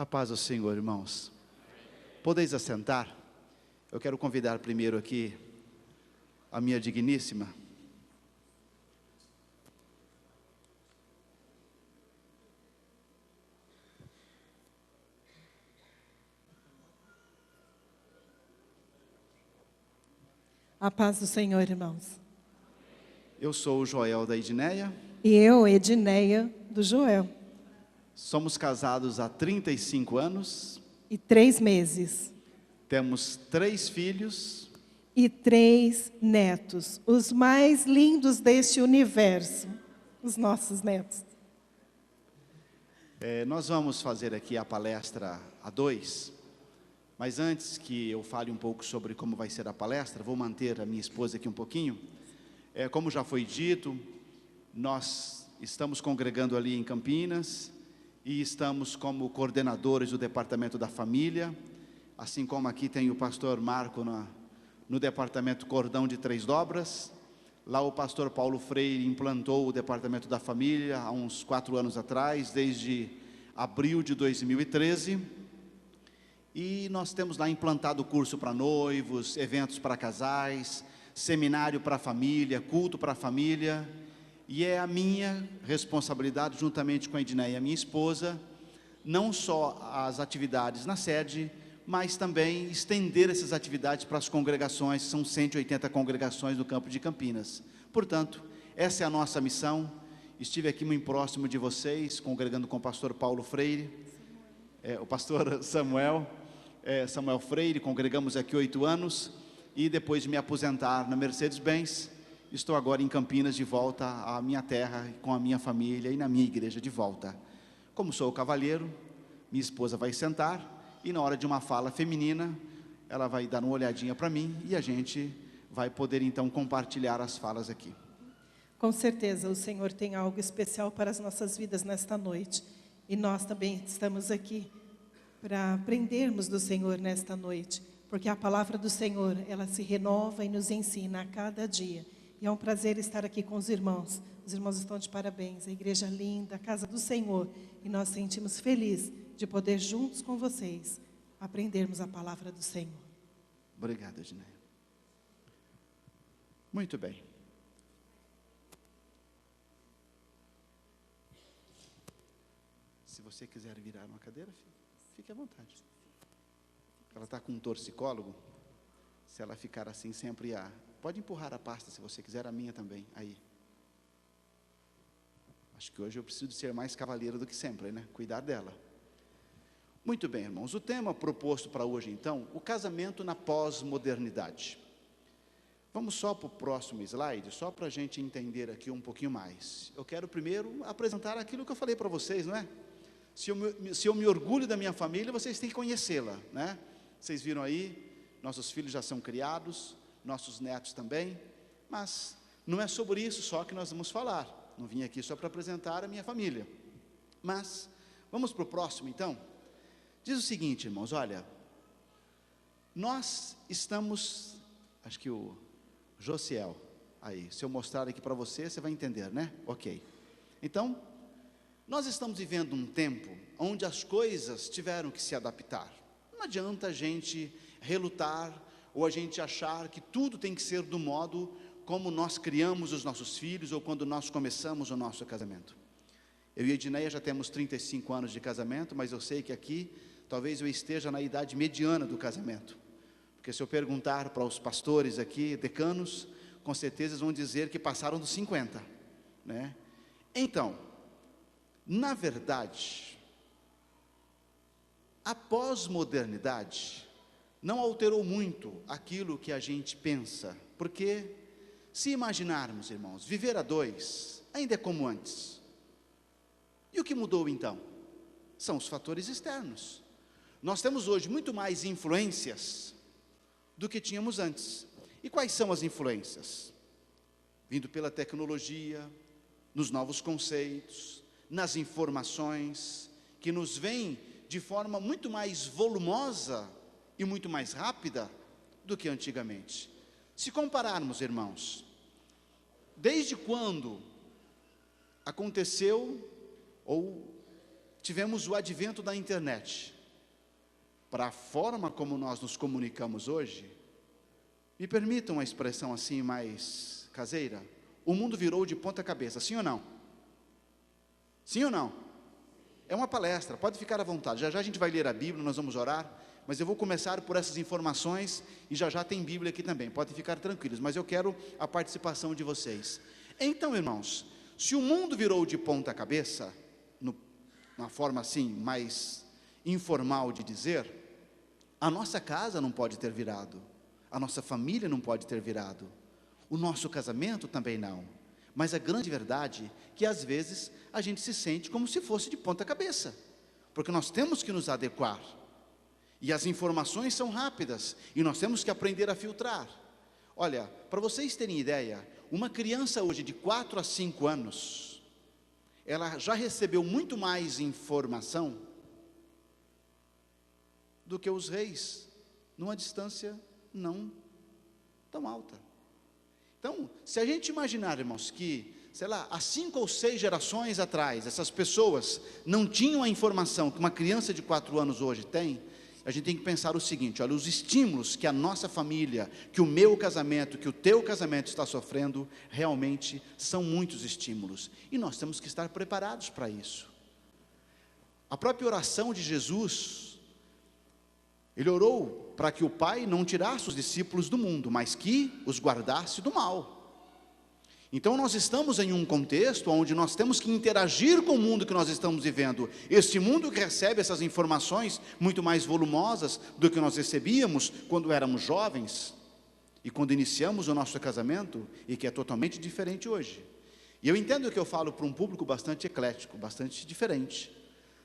A paz do Senhor, irmãos. Podeis assentar? Eu quero convidar primeiro aqui a minha digníssima. A paz do Senhor, irmãos. Eu sou o Joel da Edneia. E eu, Edneia, do Joel. Somos casados há 35 anos. E 3 meses. Temos 3 filhos. E 3 netos. Os mais lindos deste universo. Os nossos netos. Nós vamos fazer aqui a palestra a 2. Mas antes que eu fale um pouco sobre como vai ser a palestra, vou manter a minha esposa aqui um pouquinho. Como já foi dito, nós estamos congregando ali em Campinas e estamos como coordenadores do Departamento da Família, assim como aqui tem o pastor Marco no Departamento Cordão de Três Dobras. Lá o pastor Paulo Freire implantou o Departamento da Família há uns 4 anos atrás, desde abril de 2013. E nós temos lá implantado curso para noivos, eventos para casais, seminário para a família, culto para a família. E é a minha responsabilidade, juntamente com a Edneia, minha esposa, não só as atividades na sede, mas também estender essas atividades para as congregações. São 180 congregações no campo de Campinas. Portanto, essa é a nossa missão. Estive aqui muito próximo de vocês, congregando com o pastor Paulo Freire, o pastor Samuel Freire. Congregamos aqui 8 anos, e depois de me aposentar na Mercedes-Benz, estou agora em Campinas, de volta à minha terra, com a minha família e na minha igreja de volta. Como sou o cavalheiro, minha esposa vai sentar, e na hora de uma fala feminina, ela vai dar uma olhadinha para mim, e a gente vai poder então compartilhar as falas aqui. Com certeza, o Senhor tem algo especial para as nossas vidas nesta noite. E nós também estamos aqui para aprendermos do Senhor nesta noite, porque a palavra do Senhor, ela se renova e nos ensina a cada dia. E é um prazer estar aqui com os irmãos. Os irmãos estão de parabéns, a igreja linda, a casa do Senhor. E nós sentimos feliz de poder, juntos com vocês, aprendermos a palavra do Senhor. Obrigado, Edneia. Muito bem. Se você quiser virar uma cadeira, fique à vontade. Ela está com um torcicólogo. Se ela ficar assim sempre pode empurrar a pasta se você quiser, a minha também, aí. Acho que hoje eu preciso ser mais cavaleiro do que sempre, né? Cuidar dela. Muito bem, irmãos. O tema proposto para hoje, então, o casamento na pós-modernidade. Vamos só para o próximo slide, só para a gente entender aqui um pouquinho mais. Eu quero primeiro apresentar aquilo que eu falei para vocês, não é? Se eu me orgulho da minha família, vocês têm que conhecê-la, né? Vocês viram aí, nossos filhos já são criados, nossos netos também, mas não é sobre isso só que nós vamos falar. Não vim aqui só para apresentar a minha família. Mas, vamos para o próximo então. Diz o seguinte, irmãos, olha, nós estamos, acho que o Josiel, aí, se eu mostrar aqui para você, você vai entender, né? Ok. Então, nós estamos vivendo um tempo onde as coisas tiveram que se adaptar. Não adianta a gente relutar, ou a gente achar que tudo tem que ser do modo como nós criamos os nossos filhos, ou quando nós começamos o nosso casamento. Eu e a Edneia já temos 35 anos de casamento, mas eu sei que aqui, talvez eu esteja na idade mediana do casamento. Porque se eu perguntar para os pastores aqui, decanos, com certeza eles vão dizer que passaram dos 50, né? Então, na verdade, a pós-modernidade não alterou muito aquilo que a gente pensa, porque se imaginarmos, irmãos, viver a 2 ainda é como antes. E o que mudou então? São os fatores externos. Nós temos hoje muito mais influências do que tínhamos antes. E quais são as influências? Vindo pela tecnologia, nos novos conceitos, nas informações, que nos vêm de forma muito mais volumosa e muito mais rápida do que antigamente. Se compararmos, irmãos, desde quando aconteceu, ou tivemos o advento da internet, para a forma como nós nos comunicamos hoje, me permitam uma expressão assim mais caseira, o mundo virou de ponta cabeça, sim ou não? Sim ou não? É uma palestra, pode ficar à vontade, já já a gente vai ler a Bíblia, nós vamos orar, mas eu vou começar por essas informações, e já já tem Bíblia aqui também, podem ficar tranquilos, mas eu quero a participação de vocês. Então, irmãos, se o mundo virou de ponta cabeça, uma forma assim, mais informal de dizer, a nossa casa não pode ter virado, a nossa família não pode ter virado, o nosso casamento também não, mas a grande verdade é que às vezes a gente se sente como se fosse de ponta cabeça, porque nós temos que nos adequar, e as informações são rápidas, e nós temos que aprender a filtrar. Olha, para vocês terem ideia, uma criança hoje de 4 a 5 anos, ela já recebeu muito mais informação do que os reis, numa distância não tão alta. Então, se a gente imaginar, irmãos, que, sei lá, há 5 ou 6 gerações atrás, essas pessoas não tinham a informação que uma criança de 4 anos hoje tem, a gente tem que pensar o seguinte, olha, os estímulos que a nossa família, que o meu casamento, que o teu casamento está sofrendo, realmente são muitos estímulos, e nós temos que estar preparados para isso. A própria oração de Jesus, ele orou para que o Pai não tirasse os discípulos do mundo, mas que os guardasse do mal. Então nós estamos em um contexto onde nós temos que interagir com o mundo que nós estamos vivendo. Este mundo que recebe essas informações muito mais volumosas do que nós recebíamos quando éramos jovens e quando iniciamos o nosso casamento, e que é totalmente diferente hoje. E eu entendo que eu falo para um público bastante eclético, bastante diferente.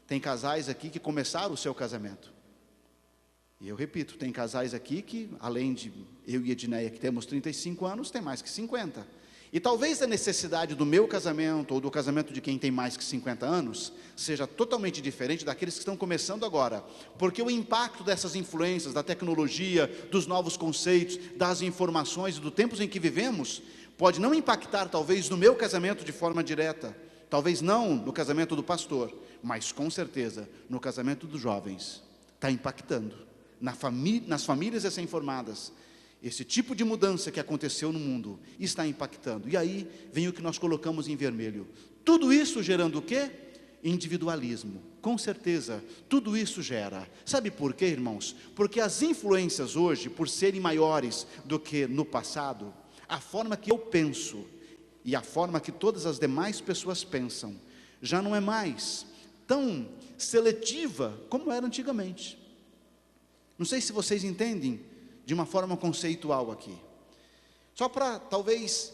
Tem casais aqui que começaram o seu casamento. E eu repito, tem casais aqui que, além de eu e Edneia, que temos 35 anos, tem mais que 50. E talvez a necessidade do meu casamento, ou do casamento de quem tem mais que 50 anos, seja totalmente diferente daqueles que estão começando agora. Porque o impacto dessas influências, da tecnologia, dos novos conceitos, das informações, do tempos em que vivemos, pode não impactar talvez no meu casamento de forma direta, talvez não no casamento do pastor, mas com certeza no casamento dos jovens, está impactando. Nas famílias recém-formadas, esse tipo de mudança que aconteceu no mundo está impactando, e aí vem o que nós colocamos em vermelho, tudo isso gerando o quê? Individualismo, com certeza, tudo isso gera, sabe por quê, irmãos? Porque as influências hoje, por serem maiores do que no passado, a forma que eu penso, e a forma que todas as demais pessoas pensam, já não é mais tão seletiva como era antigamente. Não sei se vocês entendem de uma forma conceitual aqui. Só para talvez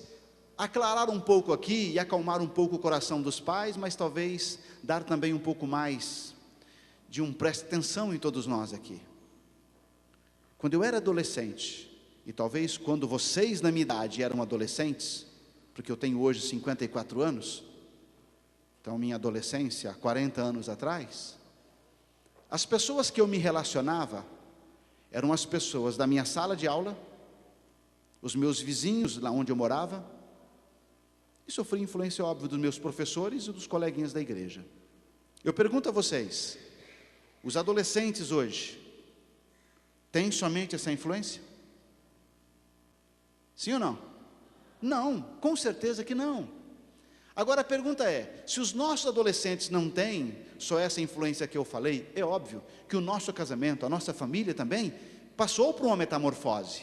aclarar um pouco aqui e acalmar um pouco o coração dos pais, mas talvez dar também um pouco mais de um preste atenção em todos nós aqui. Quando eu era adolescente, e talvez quando vocês na minha idade eram adolescentes, porque eu tenho hoje 54 anos, então minha adolescência, há 40 anos atrás, as pessoas que eu me relacionava, eram as pessoas da minha sala de aula, os meus vizinhos lá onde eu morava, e sofri influência óbvia dos meus professores e dos coleguinhas da igreja. Eu pergunto a vocês, os adolescentes hoje, têm somente essa influência? Sim ou não? Não, com certeza que não. Agora a pergunta é, se os nossos adolescentes não têm só essa influência que eu falei, é óbvio que o nosso casamento, a nossa família também, passou por uma metamorfose.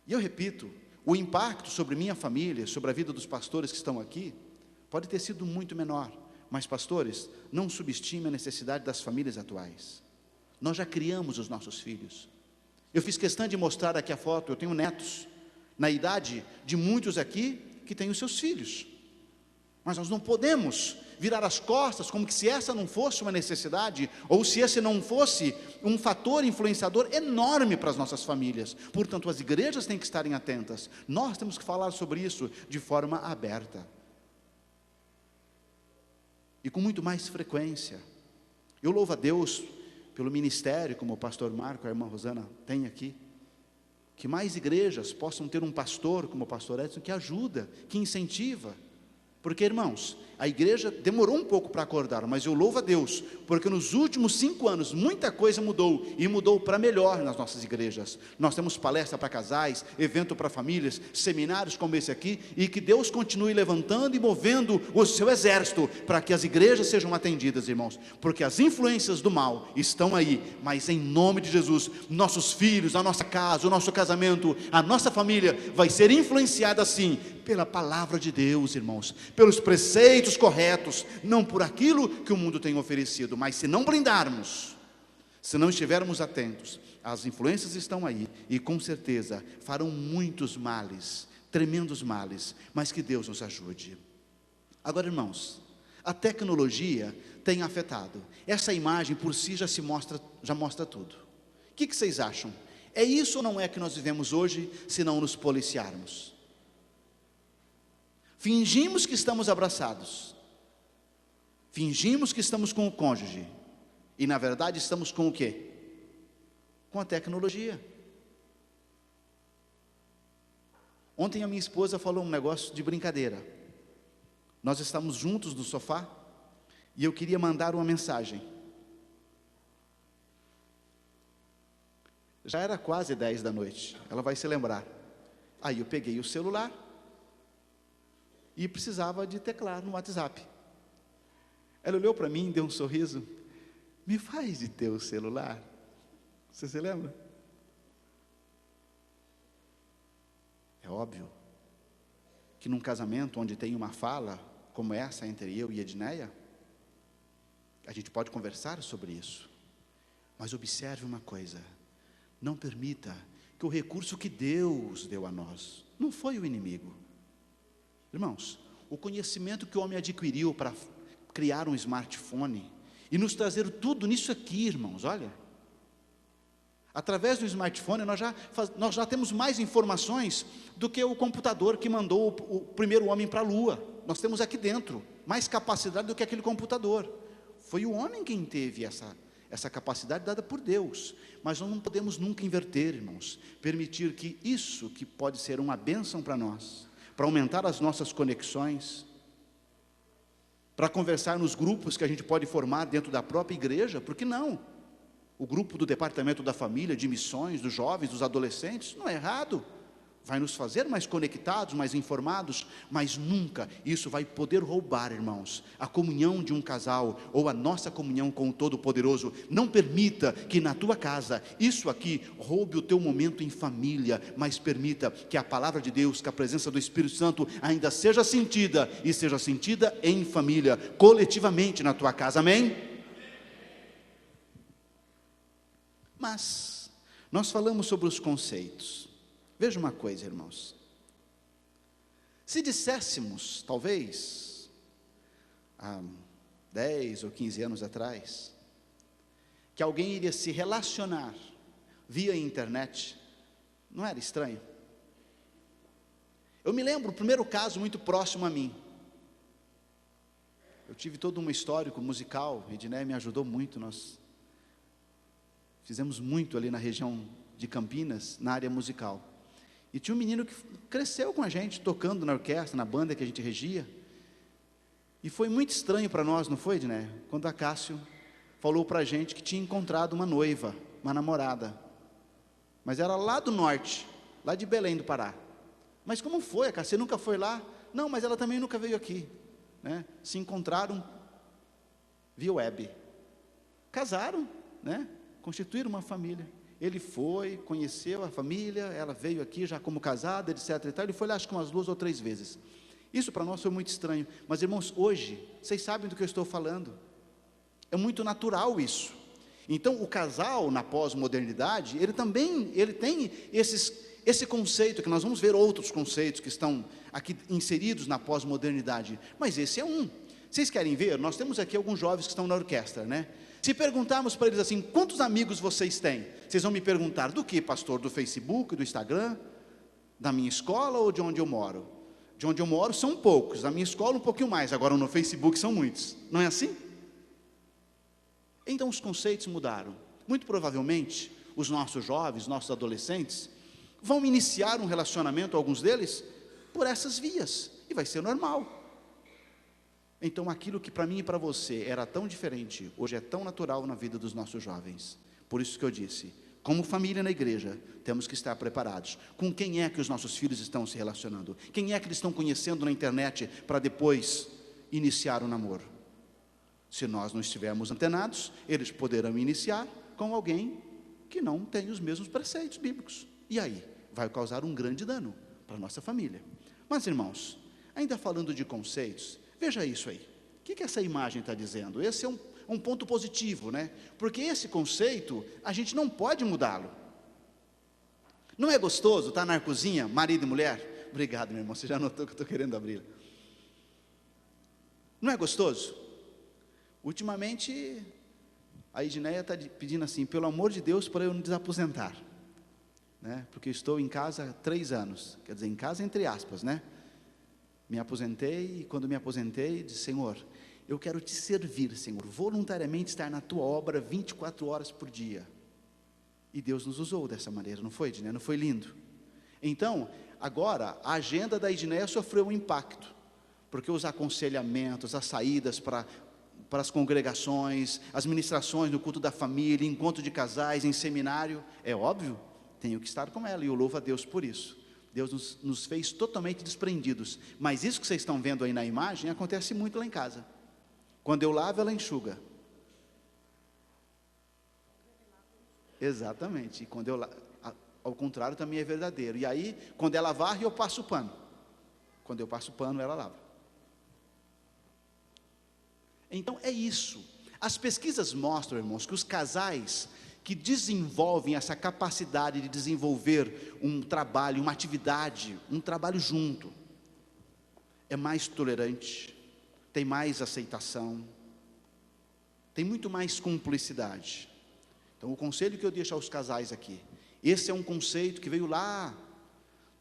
E eu repito, o impacto sobre minha família, sobre a vida dos pastores que estão aqui, pode ter sido muito menor, mas pastores, não subestime a necessidade das famílias atuais. Nós já criamos os nossos filhos. Eu fiz questão de mostrar aqui a foto, eu tenho netos, na idade de muitos aqui, que têm os seus filhos, mas nós não podemos virar as costas como que se essa não fosse uma necessidade, ou se esse não fosse um fator influenciador enorme para as nossas famílias. Portanto, as igrejas têm que estarem atentas, nós temos que falar sobre isso de forma aberta, e com muito mais frequência. Eu louvo a Deus pelo ministério, como o pastor Marco e a irmã Rosana têm aqui, que mais igrejas possam ter um pastor como o pastor Edson, que ajuda, que incentiva. Porque, irmãos, a igreja demorou um pouco para acordar, mas eu louvo a Deus, porque nos últimos 5 anos, muita coisa mudou, e mudou para melhor nas nossas igrejas. Nós temos palestra para casais, evento para famílias, seminários como esse aqui, e que Deus continue levantando e movendo o seu exército, para que as igrejas sejam atendidas, irmãos, porque as influências do mal estão aí, mas em nome de Jesus, nossos filhos, a nossa casa, o nosso casamento, a nossa família, vai ser influenciada sim, pela palavra de Deus, irmãos, pelos preceitos corretos, não por aquilo que o mundo tem oferecido, mas se não blindarmos, se não estivermos atentos, as influências estão aí, e com certeza farão muitos males, tremendos males, mas que Deus nos ajude. Agora, irmãos, a tecnologia tem afetado, essa imagem por si já mostra tudo. O que vocês acham? É isso ou não é que nós vivemos hoje, se não nos policiarmos? Fingimos que estamos abraçados, fingimos que estamos com o cônjuge, e na verdade estamos com o quê? Com a tecnologia. Ontem a minha esposa falou um negócio de brincadeira. Nós estávamos juntos no sofá, e eu queria mandar uma mensagem. Já era quase 10 da noite, ela vai se lembrar. Aí eu peguei o celular, e precisava de teclar no WhatsApp. Ela olhou para mim, deu um sorriso, me faz de teu celular. Você se lembra? É óbvio que num casamento onde tem uma fala como essa entre eu e Edneia, a gente pode conversar sobre isso, mas observe uma coisa, não permita que o recurso que Deus deu a nós, não foi o inimigo. Irmãos, o conhecimento que o homem adquiriu para criar um smartphone e nos trazer tudo nisso aqui, irmãos, olha, através do smartphone nós já temos mais informações do que o computador que mandou o primeiro homem para a lua. Nós temos aqui dentro mais capacidade do que aquele computador. Foi o homem quem teve essa capacidade dada por Deus, mas nós não podemos nunca inverter, irmãos, permitir que isso que pode ser uma bênção para nós, para aumentar as nossas conexões, para conversar nos grupos que a gente pode formar dentro da própria igreja, por que não? O grupo do departamento da família, de missões, dos jovens, dos adolescentes, não é errado, vai nos fazer mais conectados, mais informados, mas nunca isso vai poder roubar, irmãos, a comunhão de um casal, ou a nossa comunhão com o Todo-Poderoso. Não permita que na tua casa, isso aqui roube o teu momento em família, mas permita que a palavra de Deus, que a presença do Espírito Santo ainda seja sentida, e seja sentida em família, coletivamente na tua casa, amém? Mas, nós falamos sobre os conceitos. Veja uma coisa, irmãos, se disséssemos, talvez, há 10 ou 15 anos atrás, que alguém iria se relacionar via internet, não era estranho? Eu me lembro, o primeiro caso muito próximo a mim, eu tive todo um histórico musical, Edneia me ajudou muito, nós fizemos muito ali na região de Campinas, na área musical. E tinha um menino que cresceu com a gente, tocando na orquestra, na banda que a gente regia. E foi muito estranho para nós, não foi, Edneia? Quando a Cássio falou para a gente que tinha encontrado uma noiva, uma namorada. Mas era lá do norte, lá de Belém do Pará. Mas como foi? A Cássio nunca foi lá? Não, mas ela também nunca veio aqui. Né? Se encontraram via web. Casaram, né? Constituíram uma família. Ele foi, conheceu a família, ela veio aqui já como casada, etc. e tal. Ele foi lá acho que umas 2 ou 3 vezes. Isso para nós foi muito estranho. Mas irmãos, hoje, vocês sabem do que eu estou falando. É muito natural isso. Então o casal na pós-modernidade, ele tem esse conceito, que nós vamos ver outros conceitos que estão aqui inseridos na pós-modernidade. Mas esse é um. Vocês querem ver? Nós temos aqui alguns jovens que estão na orquestra, né? Se perguntarmos para eles assim, quantos amigos vocês têm? Vocês vão me perguntar, do que, pastor? Do Facebook, do Instagram? Da minha escola ou de onde eu moro? De onde eu moro são poucos, da minha escola um pouquinho mais, agora no Facebook são muitos. Não é assim? Então os conceitos mudaram. Muito provavelmente, os nossos jovens, nossos adolescentes, vão iniciar um relacionamento, alguns deles, por essas vias. E vai ser normal. Então aquilo que para mim e para você era tão diferente, hoje é tão natural na vida dos nossos jovens. Por isso que eu disse, como família na igreja, temos que estar preparados. Com quem é que os nossos filhos estão se relacionando? Quem é que eles estão conhecendo na internet para depois iniciar o namoro? Se nós não estivermos antenados, eles poderão iniciar com alguém que não tem os mesmos preceitos bíblicos. E aí, vai causar um grande dano para a nossa família. Mas, irmãos, ainda falando de conceitos, veja isso aí. O que essa imagem está dizendo? Esse é um ponto positivo, né? Porque esse conceito, a gente não pode mudá-lo. Não é gostoso estar na cozinha, marido e mulher? Obrigado, meu irmão, você já notou que eu estou querendo abrir. Não é gostoso? Ultimamente, a Edneia está pedindo assim, pelo amor de Deus, para eu me desaposentar, né? Porque eu estou em casa há 3 anos, quer dizer, em casa entre aspas, né? Me aposentei, e quando me aposentei, disse, Senhor, eu quero te servir, Senhor, voluntariamente estar na tua obra 24 horas por dia. E Deus nos usou dessa maneira, não foi, Edneia? Não foi lindo? Então, agora, a agenda da Edneia sofreu um impacto, porque os aconselhamentos, as saídas para as congregações, as ministrações no culto da família, encontro de casais, em seminário, é óbvio, tenho que estar com ela, e eu louvo a Deus por isso. Deus nos fez totalmente desprendidos, mas isso que vocês estão vendo aí na imagem, acontece muito lá em casa. Quando eu lavo, ela enxuga. Exatamente, e quando eu ao contrário também é verdadeiro, e aí, quando ela varre, eu passo o pano. Quando eu passo o pano, ela lava. Então é isso. As pesquisas mostram, irmãos, que os casais que desenvolvem essa capacidade de desenvolver um trabalho, uma atividade, um trabalho junto, é mais tolerante, tem mais aceitação, tem muito mais cumplicidade. Então o conselho que eu deixo aos casais aqui, esse é um conceito que veio lá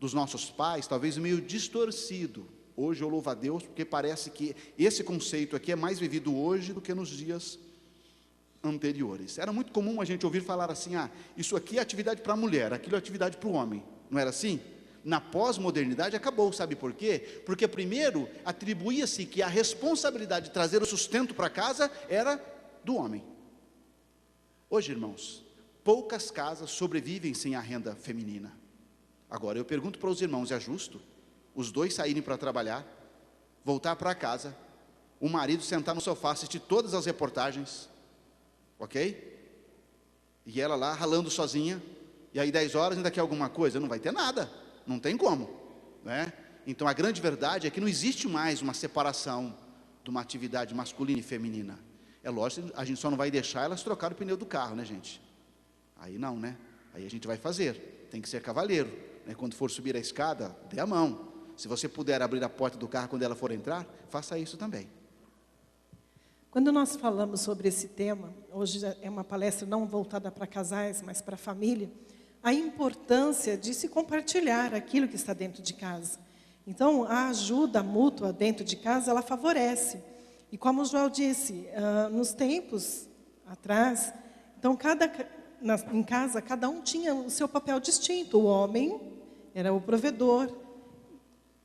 dos nossos pais, talvez meio distorcido. Hoje eu louvo a Deus, porque parece que esse conceito aqui é mais vivido hoje do que nos dias anteriores. Era muito comum a gente ouvir falar assim, isso aqui é atividade para a mulher, aquilo é atividade para o homem. Não era assim? Na pós-modernidade acabou, sabe por quê? Porque primeiro atribuía-se que a responsabilidade de trazer o sustento para casa era do homem. Hoje, irmãos, poucas casas sobrevivem sem a renda feminina. Agora, eu pergunto para os irmãos, é justo os dois saírem para trabalhar, voltar para casa, o marido sentar no sofá, assistir todas as reportagens, ok? E ela lá ralando sozinha, e aí 10 horas ainda quer alguma coisa? Não vai ter nada, não tem como, né? Então a grande verdade é que não existe mais uma separação de uma atividade masculina e feminina. É lógico, a gente só não vai deixar elas trocar o pneu do carro, né, gente? Aí não, né? Aí a gente vai fazer, tem que ser cavalheiro, né? Quando for subir a escada, dê a mão. Se você puder abrir a porta do carro quando ela for entrar, faça isso também. Quando nós falamos sobre esse tema, hoje é uma palestra não voltada para casais, mas para a família, a importância de se compartilhar aquilo que está dentro de casa. Então, a ajuda mútua dentro de casa, ela favorece. E como o Joel disse, nos tempos atrás, então em casa, cada um tinha o seu papel distinto. O homem era o provedor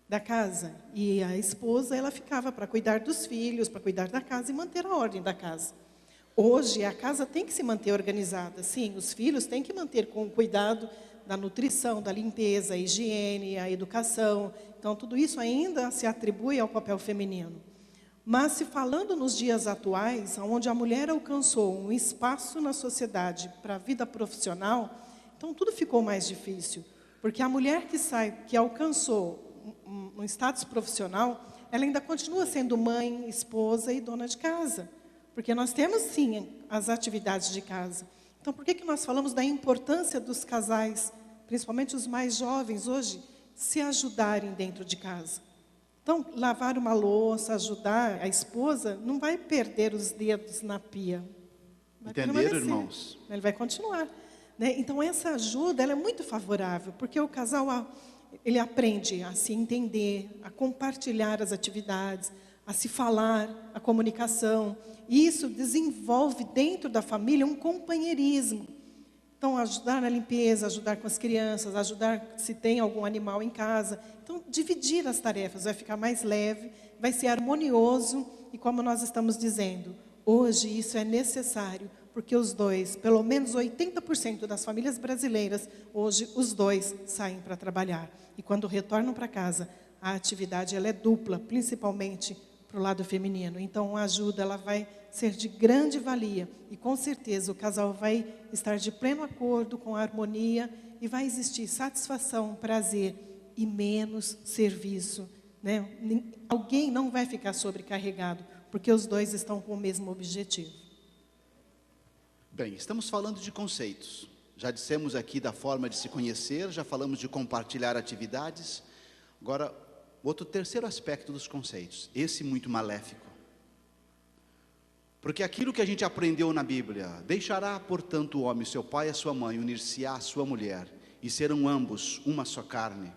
da casa, e a esposa, ela ficava para cuidar dos filhos, para cuidar da casa e manter a ordem da casa. Hoje, a casa tem que se manter organizada, sim, os filhos têm que manter com cuidado da nutrição, da limpeza, a higiene, a educação. Então, tudo isso ainda se atribui ao papel feminino. Mas, se falando nos dias atuais, onde a mulher alcançou um espaço na sociedade para a vida profissional, então tudo ficou mais difícil, porque a mulher que alcançou um status profissional, ela ainda continua sendo mãe, esposa e dona de casa, porque nós temos sim as atividades de casa. Então por que nós falamos da importância dos casais, principalmente os mais jovens hoje, se ajudarem dentro de casa? Então lavar uma louça, ajudar a esposa, não vai perder os dedos na pia. Entenderam, irmãos? Ele vai continuar, né? Então essa ajuda, ela é muito favorável, porque o casal ele aprende a se entender, a compartilhar as atividades, a se falar, a comunicação. E isso desenvolve dentro da família um companheirismo. Então, ajudar na limpeza, ajudar com as crianças, ajudar se tem algum animal em casa. Então, dividir as tarefas vai ficar mais leve, vai ser harmonioso. E e como nós estamos dizendo, hoje isso é necessário, porque os dois, pelo menos 80% das famílias brasileiras, hoje os dois saem para trabalhar. E quando retornam para casa, a atividade ela é dupla, principalmente para o lado feminino. Então, a ajuda ela vai ser de grande valia. E, com certeza, o casal vai estar de pleno acordo, com a harmonia, e vai existir satisfação, prazer e menos serviço, né? Alguém não vai ficar sobrecarregado, porque os dois estão com o mesmo objetivo. Bem, estamos falando de conceitos. Já dissemos aqui da forma de se conhecer, já falamos de compartilhar atividades. Agora, terceiro aspecto dos conceitos, esse muito maléfico. Porque aquilo que a gente aprendeu na Bíblia, deixará, portanto, o homem, seu pai e a sua mãe, unir-se-á à sua mulher, e serão ambos uma só carne.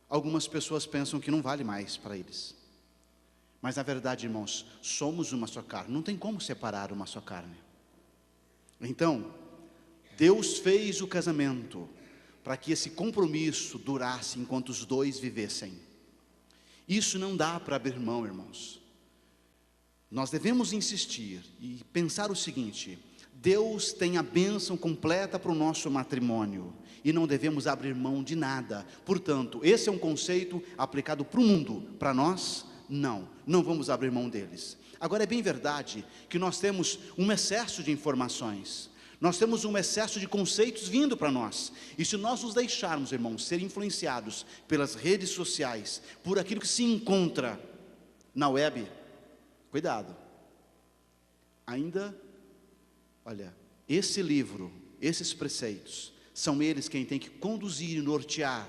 Algumas pessoas pensam que não vale mais para eles. Mas, na verdade, irmãos, somos uma só carne, não tem como separar uma só carne. Então, Deus fez o casamento para que esse compromisso durasse enquanto os dois vivessem. Isso não dá para abrir mão, irmãos. Nós devemos insistir e pensar o seguinte: Deus tem a bênção completa para o nosso matrimônio e não devemos abrir mão de nada. Portanto, esse é um conceito aplicado para o mundo. Para nós, não vamos abrir mão deles. Agora, é bem verdade que nós temos um excesso de informações, nós temos um excesso de conceitos vindo para nós, e se nós nos deixarmos, irmãos, ser influenciados pelas redes sociais, por aquilo que se encontra na web, cuidado. Ainda, olha, esse livro, esses preceitos, são eles quem tem que conduzir e nortear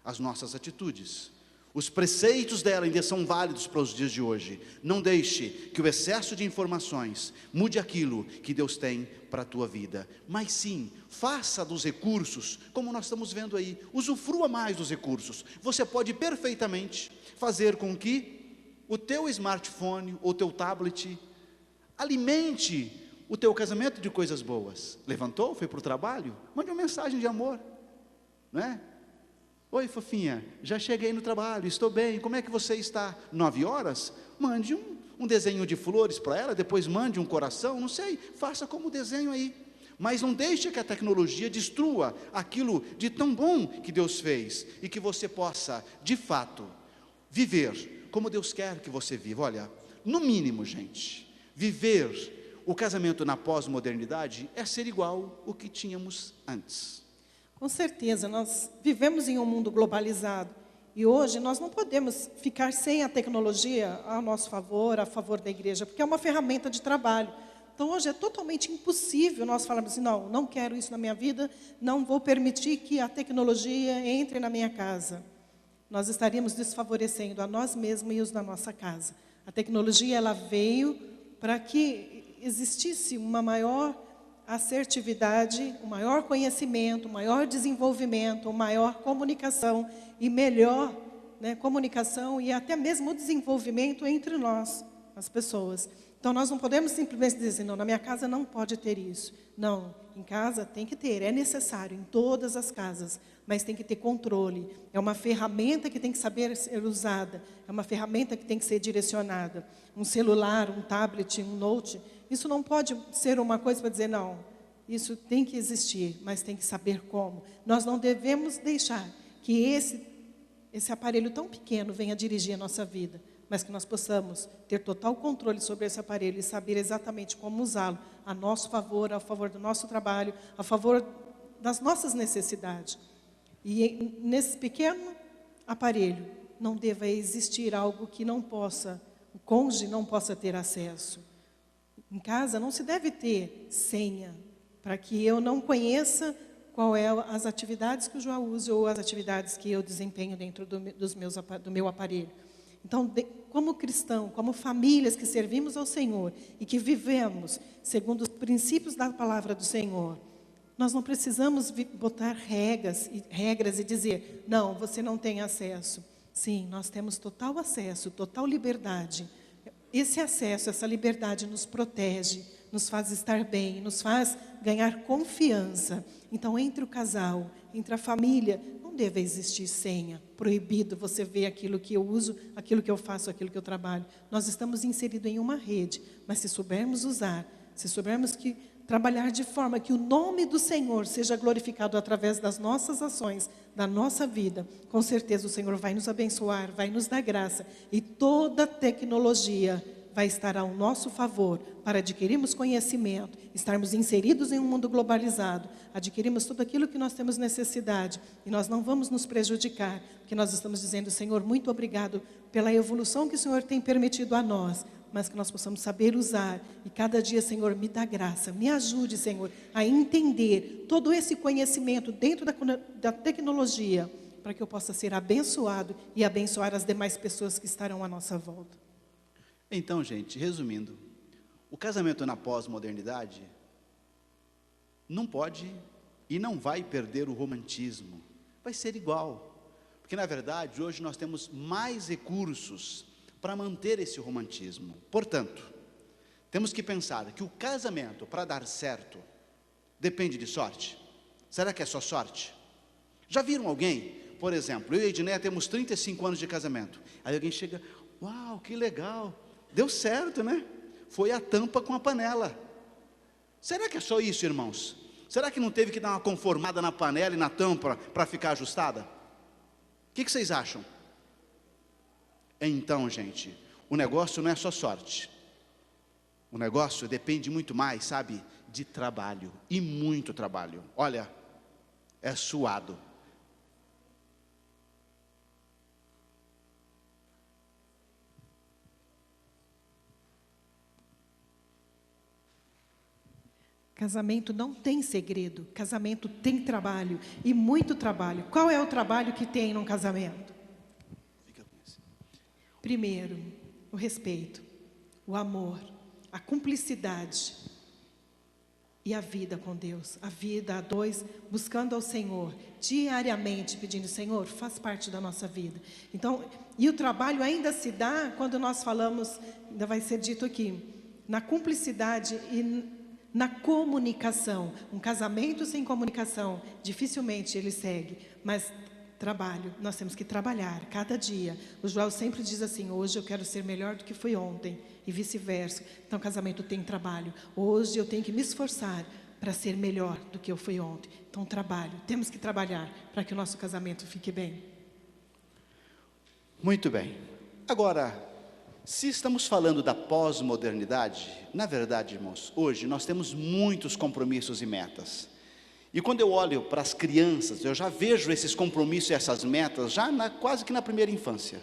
as nossas atitudes. Os preceitos dela ainda são válidos para os dias de hoje. Não deixe que o excesso de informações mude aquilo que Deus tem para a tua vida. Mas sim, faça dos recursos, como nós estamos vendo aí, usufrua mais dos recursos. Você pode perfeitamente fazer com que o teu smartphone ou teu tablet alimente o teu casamento de coisas boas. Levantou, foi para o trabalho? Mande uma mensagem de amor, não é? Oi, fofinha, já cheguei no trabalho, estou bem, como é que você está? 9 horas? Mande um desenho de flores para ela, depois mande um coração, não sei, faça como desenho aí. Mas não deixe que a tecnologia destrua aquilo de tão bom que Deus fez, e que você possa, de fato, viver como Deus quer que você viva. Olha, no mínimo, gente, viver o casamento na pós-modernidade é ser igual ao que tínhamos antes. Com certeza, nós vivemos em um mundo globalizado e hoje nós não podemos ficar sem a tecnologia a nosso favor, a favor da igreja, porque é uma ferramenta de trabalho. Então hoje é totalmente impossível nós falarmos assim, não quero isso na minha vida, não vou permitir que a tecnologia entre na minha casa. Nós estaríamos desfavorecendo a nós mesmos e os da nossa casa. A tecnologia ela veio para que existisse uma maior assertividade, um maior conhecimento, um maior desenvolvimento, uma maior comunicação e melhor, né, comunicação e até mesmo o desenvolvimento entre nós, as pessoas. Então nós não podemos simplesmente dizer, não, na minha casa não pode ter isso. Não, em casa tem que ter, é necessário, em todas as casas, mas tem que ter controle. É uma ferramenta que tem que saber ser usada, é uma ferramenta que tem que ser direcionada. Um celular, um tablet, um note, isso não pode ser uma coisa para dizer, não, isso tem que existir, mas tem que saber como. Nós não devemos deixar que esse aparelho tão pequeno venha dirigir a nossa vida, mas que nós possamos ter total controle sobre esse aparelho e saber exatamente como usá-lo a nosso favor, a favor do nosso trabalho, a favor das nossas necessidades. E nesse pequeno aparelho não deva existir algo que não possa, o cônjuge não possa ter acesso. Em casa não se deve ter senha, para que eu não conheça qual é as atividades que o João usa ou as atividades que eu desempenho dentro do meu aparelho. Então, como cristão, como famílias que servimos ao Senhor e que vivemos segundo os princípios da palavra do Senhor, nós não precisamos botar regras e dizer, não, você não tem acesso. Sim, nós temos total acesso, total liberdade. Esse acesso, essa liberdade nos protege, nos faz estar bem, nos faz ganhar confiança. Então, entre o casal, entre a família, não deva existir senha, proibido você ver aquilo que eu uso, aquilo que eu faço, aquilo que eu trabalho. Nós estamos inseridos em uma rede, mas se soubermos usar, se soubermos que trabalhar de forma que o nome do Senhor seja glorificado através das nossas ações, da nossa vida, com certeza o Senhor vai nos abençoar, vai nos dar graça, e toda tecnologia vai estar ao nosso favor para adquirirmos conhecimento, estarmos inseridos em um mundo globalizado, adquirirmos tudo aquilo que nós temos necessidade, e nós não vamos nos prejudicar, porque nós estamos dizendo: Senhor, muito obrigado pela evolução que o Senhor tem permitido a nós, mas que nós possamos saber usar, e cada dia, Senhor, me dá graça, me ajude, Senhor, a entender todo esse conhecimento dentro da tecnologia, para que eu possa ser abençoado e abençoar as demais pessoas que estarão à nossa volta. Então, gente, resumindo, o casamento na pós-modernidade não pode e não vai perder o romantismo, vai ser igual, porque na verdade hoje nós temos mais recursos para manter esse romantismo. Portanto, temos que pensar que o casamento, para dar certo, depende de sorte. Será que é só sorte? Já viram alguém, por exemplo, eu e a Edneia temos 35 anos de casamento, aí alguém chega: uau, que legal, deu certo, né? Foi a tampa com a panela. Será que é só isso, irmãos? Será que não teve que dar uma conformada na panela e na tampa para ficar ajustada? O que vocês acham? Então, gente, o negócio não é só sorte. O negócio depende muito mais, sabe, de trabalho, e muito trabalho. Olha, é suado. Casamento não tem segredo, casamento tem trabalho, e muito trabalho. Qual é o trabalho que tem num casamento? Primeiro, o respeito, o amor, a cumplicidade e a vida com Deus, a vida a dois, buscando ao Senhor, diariamente pedindo: Senhor, faz parte da nossa vida. Então, e o trabalho ainda se dá quando nós falamos, ainda vai ser dito aqui, na cumplicidade e na comunicação. Um casamento sem comunicação, dificilmente ele segue, mas trabalho, nós temos que trabalhar cada dia. O Joel sempre diz assim: hoje eu quero ser melhor do que fui ontem, e vice-versa. Então, casamento tem trabalho. Hoje eu tenho que me esforçar para ser melhor do que eu fui ontem. Então, trabalho, temos que trabalhar para que o nosso casamento fique bem. Muito bem. Agora, se estamos falando da pós-modernidade, na verdade, irmãos, hoje nós temos muitos compromissos e metas. E quando eu olho para as crianças, eu já vejo esses compromissos e essas metas já quase que na primeira infância.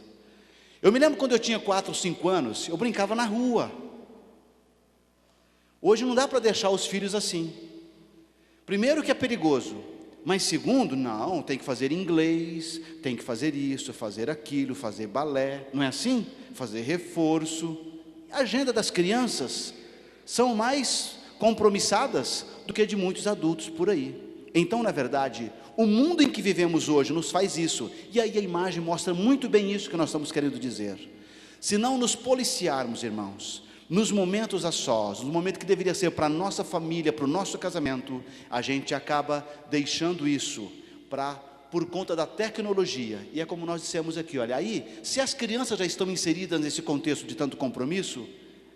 Eu me lembro quando eu tinha 4, 5 anos, eu brincava na rua. Hoje não dá para deixar os filhos assim. Primeiro que é perigoso, mas segundo, não, tem que fazer inglês, tem que fazer isso, fazer aquilo, fazer balé, não é assim? Fazer reforço. A agenda das crianças são mais compromissadas do que de muitos adultos por aí. Então, na verdade, o mundo em que vivemos hoje nos faz isso, e aí a imagem mostra muito bem isso que nós estamos querendo dizer. Se não nos policiarmos, irmãos, nos momentos a sós, no momento que deveria ser para a nossa família, para o nosso casamento, a gente acaba deixando isso por conta da tecnologia. E é como nós dissemos aqui, olha, aí, se as crianças já estão inseridas nesse contexto de tanto compromisso,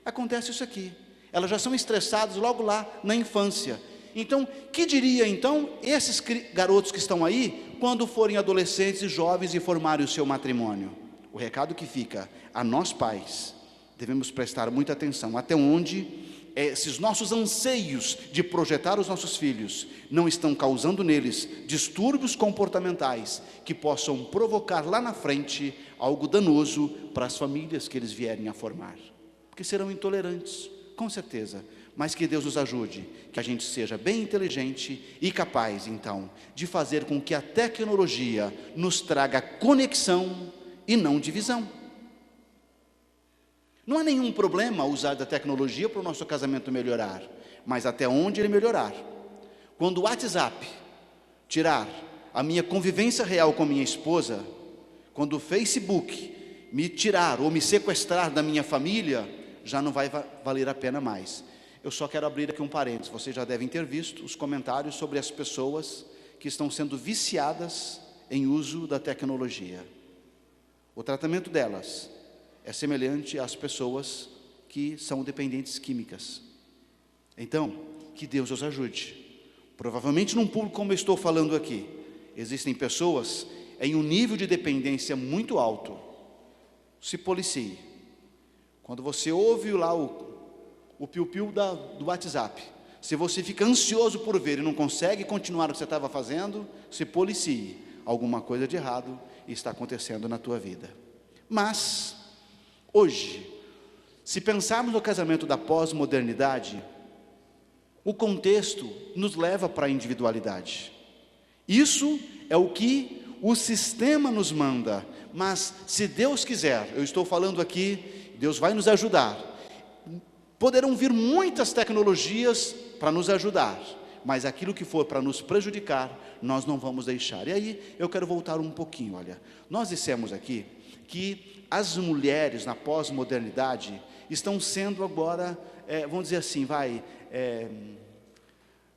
acontece isso aqui. Elas já são estressadas logo lá na infância. Então, que diria então esses garotos que estão aí, quando forem adolescentes e jovens e formarem o seu matrimônio? O recado que fica a nós pais, devemos prestar muita atenção até onde esses nossos anseios de projetar os nossos filhos não estão causando neles distúrbios comportamentais que possam provocar lá na frente algo danoso para as famílias que eles vierem a formar, porque serão intolerantes, com certeza. Mas que Deus nos ajude, que a gente seja bem inteligente e capaz, então, de fazer com que a tecnologia nos traga conexão e não divisão. Não há nenhum problema usar da tecnologia para o nosso casamento melhorar, mas até onde ele melhorar. Quando o WhatsApp tirar a minha convivência real com a minha esposa, quando o Facebook me tirar ou me sequestrar da minha família, já não vai valer a pena mais. Eu só quero abrir aqui um parênteses. Vocês já devem ter visto os comentários sobre as pessoas que estão sendo viciadas em uso da tecnologia. O tratamento delas é semelhante às pessoas que são dependentes químicas. Então, que Deus os ajude. Provavelmente num público como eu estou falando aqui, existem pessoas em um nível de dependência muito alto. Se policie. Quando você ouve lá o piu-piu do WhatsApp, se você fica ansioso por ver e não consegue continuar o que você estava fazendo, se policie. Alguma coisa de errado está acontecendo na tua vida. Mas, hoje, se pensarmos no casamento da pós-modernidade, o contexto nos leva para a individualidade. Isso é o que o sistema nos manda. Mas, se Deus quiser, eu estou falando aqui, Deus vai nos ajudar. Poderão vir muitas tecnologias para nos ajudar, mas aquilo que for para nos prejudicar, nós não vamos deixar. E aí, eu quero voltar um pouquinho, olha. Nós dissemos aqui que as mulheres na pós-modernidade estão sendo agora, vamos dizer assim,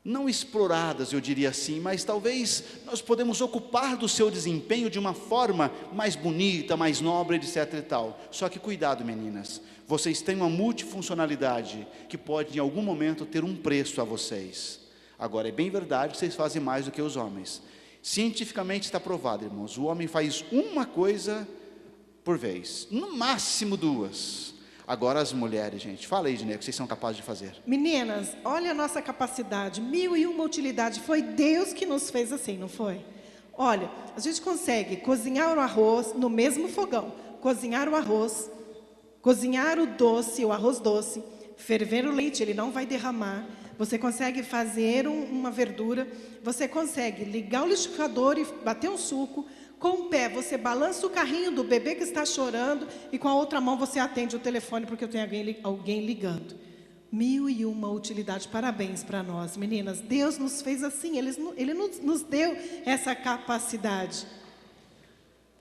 não exploradas, eu diria assim, mas talvez nós podemos ocupar do seu desempenho de uma forma mais bonita, mais nobre, etc e tal. Só que cuidado, meninas, vocês têm uma multifuncionalidade que pode em algum momento ter um preço a vocês. Agora, é bem verdade que vocês fazem mais do que os homens. Cientificamente está provado, irmãos, o homem faz uma coisa por vez, no máximo duas. Agora as mulheres, gente, fala aí, Diné, o que vocês são capazes de fazer. Meninas, olha a nossa capacidade, 1001 utilidade, foi Deus que nos fez assim, não foi? Olha, a gente consegue cozinhar o arroz no mesmo fogão, cozinhar o arroz, cozinhar o doce, o arroz doce, ferver o leite, ele não vai derramar, você consegue fazer uma verdura, você consegue ligar o liquidificador e bater um suco. Com o pé, você balança o carrinho do bebê que está chorando e com a outra mão você atende o telefone porque tem alguém ligando. 1001 utilidade. Parabéns para nós, meninas. Deus nos fez assim, Ele nos deu essa capacidade.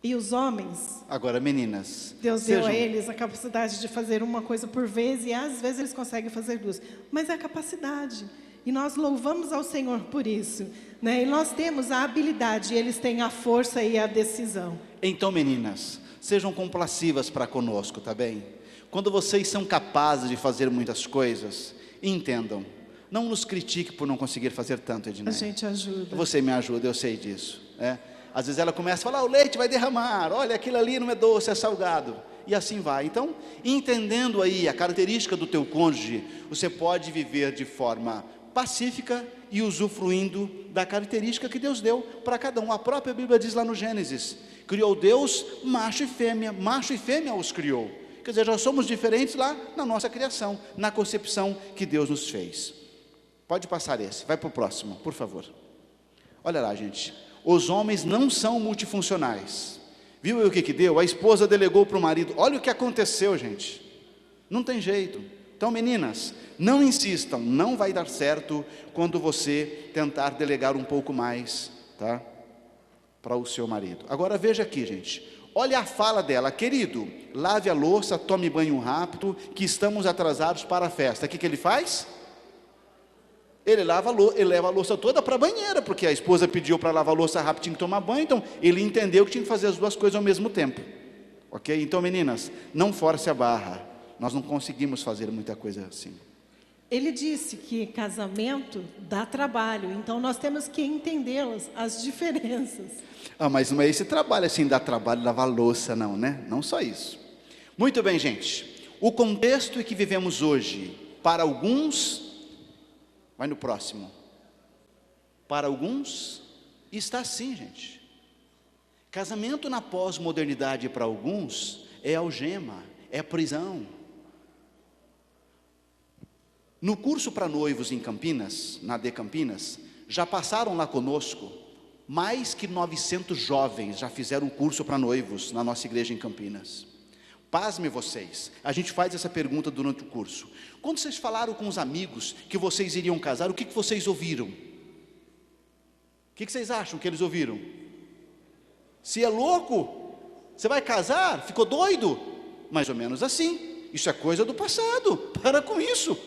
E os homens? Agora, meninas. Deus deu a eles a capacidade de fazer uma coisa por vez e às vezes eles conseguem fazer duas. Mas é a capacidade. E nós louvamos ao Senhor por isso, né? E nós temos a habilidade, e eles têm a força e a decisão. Então, meninas, sejam complacivas para conosco, tá bem? Quando vocês são capazes de fazer muitas coisas, entendam, não nos critique por não conseguir fazer tanto, Edneia. A gente ajuda. Você me ajuda, eu sei disso, né? Às vezes ela começa a falar, o leite vai derramar, olha, aquilo ali não é doce, é salgado. E assim vai. Então, entendendo aí a característica do teu cônjuge, você pode viver de forma pacífica e usufruindo da característica que Deus deu para cada um. A própria Bíblia diz lá no Gênesis, criou Deus macho e fêmea os criou. Quer dizer, já somos diferentes lá na nossa criação, na concepção que Deus nos fez. Pode passar esse, vai para o próximo, por favor. Olha lá, gente, os homens não são multifuncionais. Viu o que deu? A esposa delegou para o marido. Olha o que aconteceu, gente, não tem jeito. Então, meninas, não insistam, não vai dar certo quando você tentar delegar um pouco mais, tá? Para o seu marido. Agora veja aqui, gente, olha a fala dela, querido, lave a louça, tome banho rápido, que estamos atrasados para a festa. O que ele faz? Ele leva a louça toda para a banheira, porque a esposa pediu para lavar a louça rápido, tinha que tomar banho, então ele entendeu que tinha que fazer as duas coisas ao mesmo tempo. Ok? Então, meninas, não force a barra. Nós não conseguimos fazer muita coisa assim. Ele disse que casamento dá trabalho, então nós temos que entendê-las, as diferenças. Mas não é esse trabalho assim, dá trabalho lavar louça, não, né? Não só isso. Muito bem, gente. O contexto em que vivemos hoje, para alguns, vai no próximo. Para alguns, está assim, gente. Casamento na pós-modernidade para alguns é algema, é prisão. No curso para noivos em Campinas, na AD Campinas, já passaram lá conosco mais que 900 jovens, já fizeram um curso para noivos na nossa igreja em Campinas. Pasme vocês, a gente faz essa pergunta durante o curso. Quando vocês falaram com os amigos que vocês iriam casar, o que vocês ouviram? O que vocês acham que eles ouviram? Se é louco, você vai casar? Ficou doido? Mais ou menos assim, isso é coisa do passado, para com isso.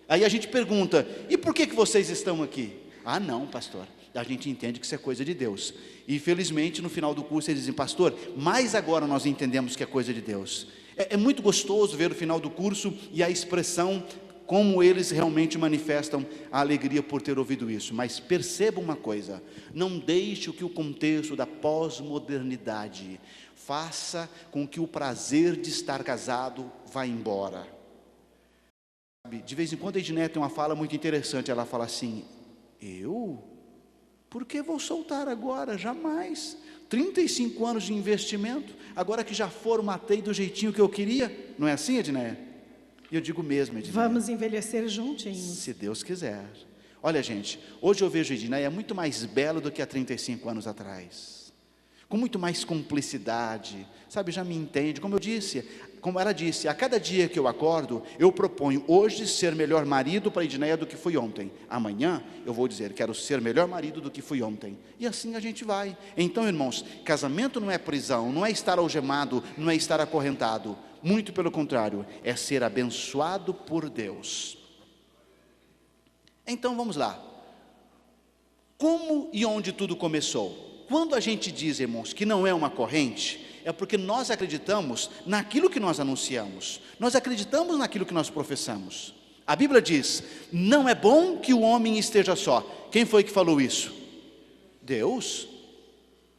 Aí a gente pergunta, e por que vocês estão aqui? Ah não, pastor, A gente entende que isso é coisa de Deus. E felizmente no final do curso eles dizem: pastor, mas agora nós entendemos que é coisa de Deus. É muito gostoso ver o final do curso e a expressão, como eles realmente manifestam a alegria por ter ouvido isso. Mas perceba uma coisa: não deixe que o contexto da pós-modernidade faça com que o prazer de estar casado vá embora. De vez em quando a Edneia tem uma fala muito interessante. Ela fala assim: por que vou soltar agora? Jamais. 35 anos de investimento, agora que já formatei do jeitinho que eu queria. Não é assim, Edneia? E eu digo mesmo, Edneia, vamos envelhecer juntinhos, se Deus quiser. Olha, gente, hoje eu vejo a Edneia muito mais bela do que há 35 anos atrás, com muito mais cumplicidade, sabe, já me entende, como ela disse, a cada dia que eu acordo, eu proponho hoje ser melhor marido para a Edneia do que fui ontem. Amanhã eu vou dizer: quero ser melhor marido do que fui ontem. E assim a gente vai. Então, irmãos, casamento não é prisão, não é estar algemado, não é estar acorrentado. Muito pelo contrário, é ser abençoado por Deus. Então vamos lá. Como e onde tudo começou? Quando a gente diz, irmãos, que não é uma corrente, é porque nós acreditamos naquilo que nós anunciamos, nós acreditamos naquilo que nós professamos. A Bíblia diz: não é bom que o homem esteja só. Quem foi que falou isso? Deus.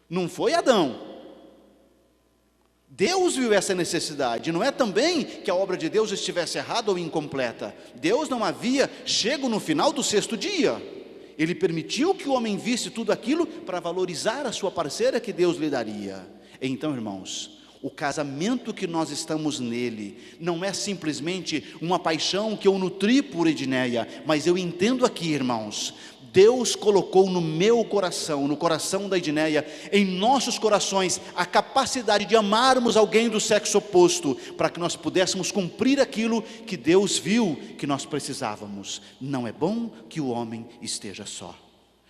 Não foi Adão. Deus viu essa necessidade. Não é também que a obra de Deus estivesse errada ou incompleta. Deus não havia chego no final do 6º dia. Ele permitiu que o homem visse tudo aquilo para valorizar a sua parceira que Deus lhe daria. Então, irmãos, o casamento que nós estamos nele não é simplesmente uma paixão que eu nutri por Edneia, mas eu entendo aqui, irmãos, Deus colocou no meu coração, no coração da Edneia, em nossos corações, a capacidade de amarmos alguém do sexo oposto, para que nós pudéssemos cumprir aquilo que Deus viu que nós precisávamos. Não é bom que o homem esteja só.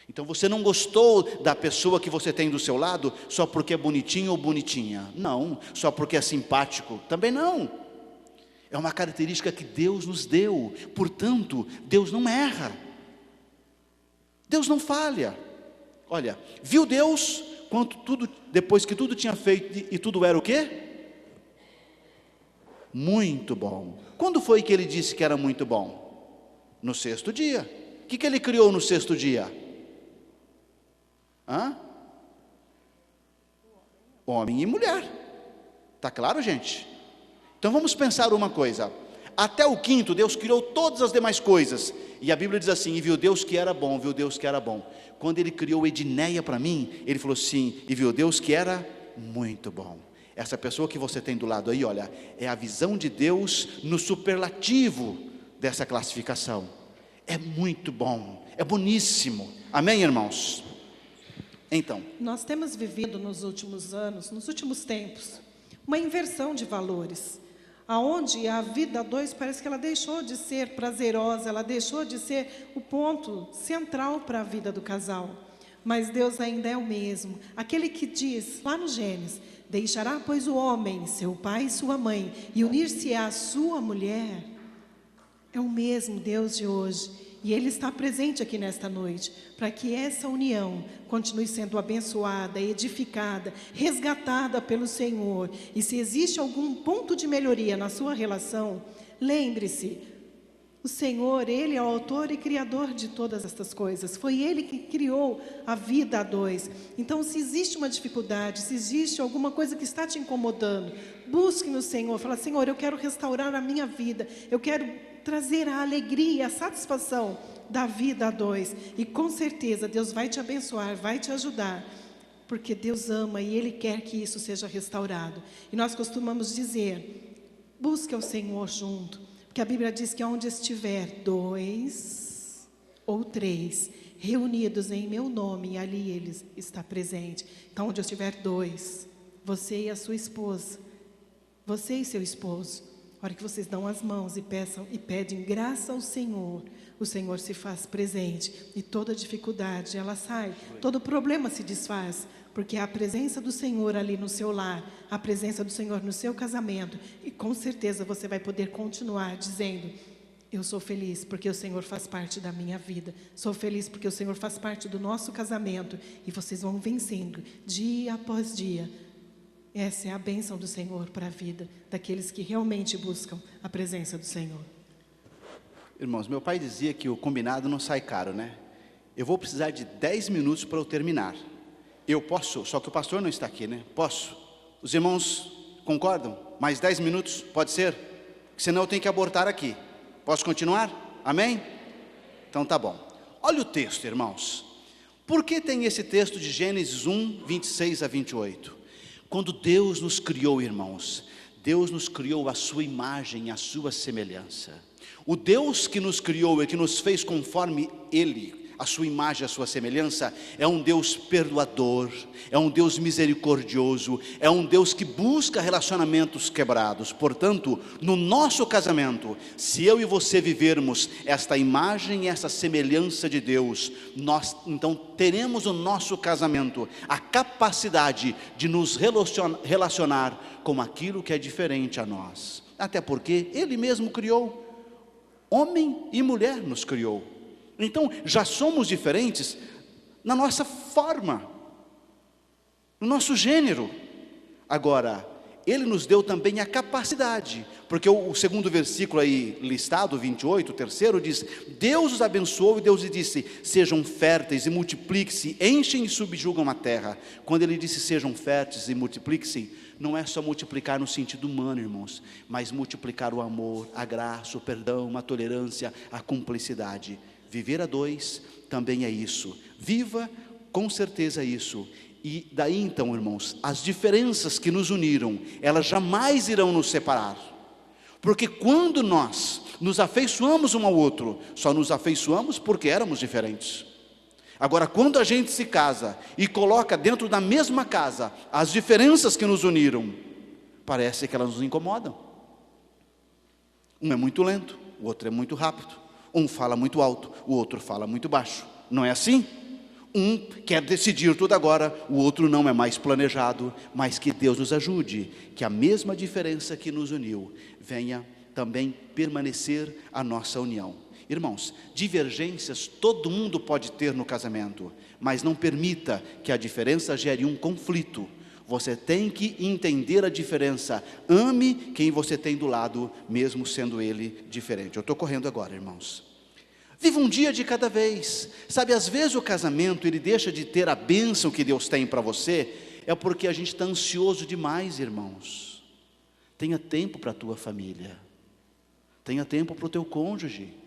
Então você não gostou da pessoa que você tem do seu lado só porque é bonitinho ou bonitinha. Não. Só porque é simpático. Também não. É uma característica que Deus nos deu. Portanto, Deus não erra. Deus não falha. Olha, viu Deus depois que tudo tinha feito e tudo era o quê? Muito bom. Quando foi que ele disse que era muito bom? No 6º dia. O que ele criou no 6º dia? Homem e mulher. Está claro, gente? Então vamos pensar uma coisa. Até o 5º, Deus criou todas as demais coisas. E a Bíblia diz assim: e viu Deus que era bom, viu Deus que era bom. Quando ele criou Edneia para mim, ele falou assim: e viu Deus que era muito bom. Essa pessoa que você tem do lado aí, olha, é a visão de Deus no superlativo dessa classificação. É muito bom, é boníssimo. Amém, irmãos? Então, nós temos vivido nos últimos anos, nos últimos tempos, uma inversão de valores, aonde a vida a dois parece que ela deixou de ser prazerosa, ela deixou de ser o ponto central para a vida do casal. Mas Deus ainda é o mesmo, aquele que diz lá no Gênesis: deixará pois o homem, seu pai e sua mãe, e unir-se-á à sua mulher. É o mesmo Deus de hoje. E Ele está presente aqui nesta noite, para que essa união continue sendo abençoada, edificada, resgatada pelo Senhor. E se existe algum ponto de melhoria na sua relação, lembre-se, o Senhor, Ele é o autor e criador de todas estas coisas. Foi Ele que criou a vida a dois. Então, se existe uma dificuldade, se existe alguma coisa que está te incomodando, busque no Senhor. Fala: Senhor, eu quero restaurar a minha vida, eu quero trazer a alegria, a satisfação da vida a dois. E com certeza Deus vai te abençoar, vai te ajudar, porque Deus ama e Ele quer que isso seja restaurado. E nós costumamos dizer: busque ao Senhor junto, porque a Bíblia diz que onde estiver 2 ou 3 reunidos em meu nome, ali Ele está presente. Então, onde estiver 2, você e a sua esposa, você e seu esposo, a hora que vocês dão as mãos e pedem graça ao Senhor, o Senhor se faz presente e toda dificuldade ela sai, todo problema se desfaz, porque há a presença do Senhor ali no seu lar, a presença do Senhor no seu casamento, e com certeza você vai poder continuar dizendo: Eu sou feliz porque o Senhor faz parte da minha vida. Sou feliz porque o Senhor faz parte do nosso casamento. E vocês vão vencendo dia após dia. Essa é a bênção do Senhor para a vida daqueles que realmente buscam a presença do Senhor. Irmãos, meu pai dizia que o combinado não sai caro, né? Eu vou precisar de 10 minutos para eu terminar. Eu posso, só que o pastor não está aqui, né? Posso. Os irmãos concordam? Mais 10 minutos? Pode ser? Senão eu tenho que abortar aqui. Posso continuar? Amém? Então tá bom. Olha o texto, irmãos. Por que tem esse texto de Gênesis 1, 26 a 28? Quando Deus nos criou, irmãos, Deus nos criou à sua imagem, à sua semelhança. O Deus que nos criou e que nos fez conforme Ele, a sua imagem, a sua semelhança, é um Deus perdoador, é um Deus misericordioso, é um Deus que busca relacionamentos quebrados. Portanto, no nosso casamento, se eu e você vivermos esta imagem e essa semelhança de Deus, nós então teremos no nosso casamento a capacidade de nos relacionar com aquilo que é diferente a nós. Até porque Ele mesmo criou, homem e mulher nos criou. Então, já somos diferentes na nossa forma, no nosso gênero. Agora, Ele nos deu também a capacidade, porque o segundo versículo aí listado, 28, o terceiro diz: Deus os abençoou e Deus lhe disse: sejam férteis e multipliquem-se, enchem e subjugam a terra. Quando Ele disse sejam férteis e multipliquem-se, não é só multiplicar no sentido humano, irmãos, mas multiplicar o amor, a graça, o perdão, a tolerância, a cumplicidade. Viver a dois também é isso. Viva com certeza isso. E daí então, irmãos, as diferenças que nos uniram, elas jamais irão nos separar. Porque quando nós nos afeiçoamos um ao outro, só nos afeiçoamos porque éramos diferentes. Agora, quando a gente se casa e coloca dentro da mesma casa as diferenças que nos uniram, parece que elas nos incomodam. Um é muito lento, o outro é muito rápido. Um fala muito alto, o outro fala muito baixo. Não é assim? Um quer decidir tudo agora, o outro não, é mais planejado. Mas que Deus nos ajude, que a mesma diferença que nos uniu venha também permanecer a nossa união. Irmãos, divergências todo mundo pode ter no casamento, mas não permita que a diferença gere um conflito. Você tem que entender a diferença. Ame quem você tem do lado, mesmo sendo ele diferente. Eu estou correndo agora, irmãos. Viva um dia de cada vez. Sabe, às vezes o casamento, ele deixa de ter a bênção que Deus tem para você, é porque a gente está ansioso demais, irmãos. Tenha tempo para a tua família. Tenha tempo para o teu cônjuge.